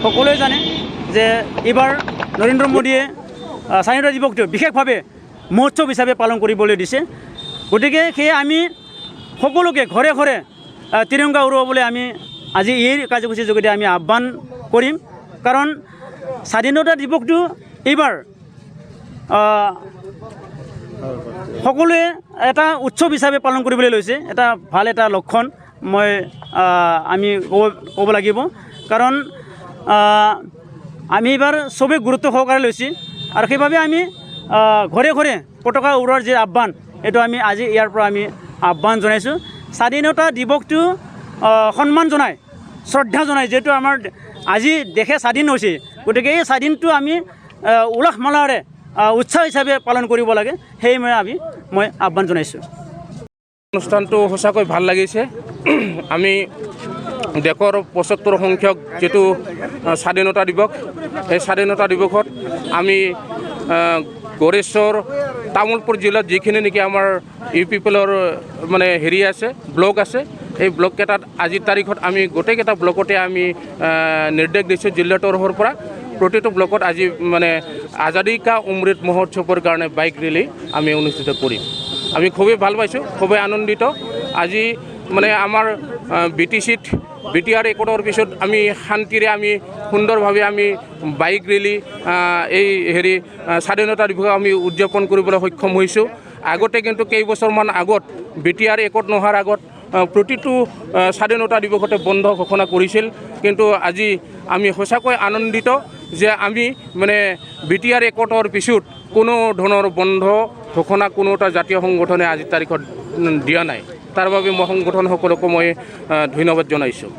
সকলোৱে জানে যে এইবাৰ নৰেন্দ্ৰ মোদীয়ে স্বাধীনতা দিৱসটো বিশেষভাৱে মহোৎসৱ হিচাপে পালন কৰিবলৈ দিছে। গতিকে সেয়ে আমি সকলোকে ঘৰে ঘৰে তিৰংগা উৰুৱাবলৈ আমি আজি এই কাৰ্যসূচীৰ যোগেদি আমি আহ্বান কৰিম। কাৰণ স্বাধীনতা দিৱসটো এইবাৰ সকলোৱে এটা উৎসৱ হিচাপে পালন কৰিবলৈ লৈছে। এটা ভাল এটা লক্ষণ আমি ক'ব লাগিব। কাৰণ আমি এইবাৰ চবেই গুৰুত্ব সহকাৰে লৈছে আৰু সেইবাবে আমি ঘৰে ঘৰে পতাকা উৰুৱাৰ যি আহ্বান এইটো আমি আজি ইয়াৰ পৰা আমি আহ্বান জনাইছোঁ। স্বাধীনতা দিৱসটো সন্মান জনাই শ্ৰদ্ধা জনাই যিহেতু আমাৰ আজি দেশে স্বাধীন হৈছে, গতিকে এই স্বাধীনটো আমি উলাহ মালাৰে উৎসাহ হিচাপে পালন কৰিব লাগে, সেই মই আহ্বান জনাইছোঁ। অনুষ্ঠানটো সঁচাকৈ ভাল লাগিছে। আমি দেশৰ ৭৫ সংখ্যক যিটো স্বাধীনতা দিৱস, এই স্বাধীনতা দিৱসত আমি গড়েশ্বৰ তামোলপুৰ জিলাত যিখিনি নেকি আমাৰ ইউপিপিএলৰ মানে হেৰি আছে, ব্লক আছে, এই ব্লককেইটাত আজিৰ তাৰিখত আমি গোটেইকেইটা ব্লকতে আমি নিৰ্দেশ দিছোঁ জিলাৰ তৰফৰ পৰা প্ৰতিটো ব্লকত আজি মানে আজাদী কা অমৃত মহোৎসৱৰ কাৰণে বাইক ৰেলী আমি অনুষ্ঠিত কৰিম। আমি খুবেই ভাল পাইছোঁ, খুবেই আনন্দিত। আজি মানে আমাৰ BTCত BTR ৰেকৰ্ডৰ পিছত আমি শান্তিৰে আমি সুন্দৰভাৱে আমি বাইক ৰেলী এই স্বাধীনতা দিৱস আমি উদযাপন কৰিবলৈ সক্ষম হৈছোঁ। আগতে কিন্তু কেইবছৰমান আগত BTR ৰেকৰ্ড নোহোৱাৰ আগত প্ৰতিটো স্বাধীনতা দিৱসতে বন্ধ ঘোষণা কৰিছিল। কিন্তু আজি আমি সঁচাকৈ আনন্দিত যে আমি মানে BTR ৰেকৰ্ডৰ পিছত কোনো ধৰণৰ বন্ধ ঘোষণা কোনো এটা জাতীয় সংগঠনে আজিৰ তাৰিখত দিয়া নাই। তাৰ বাবে মই সংগঠনসকলকো মই ধন্যবাদ জনাইছোঁ।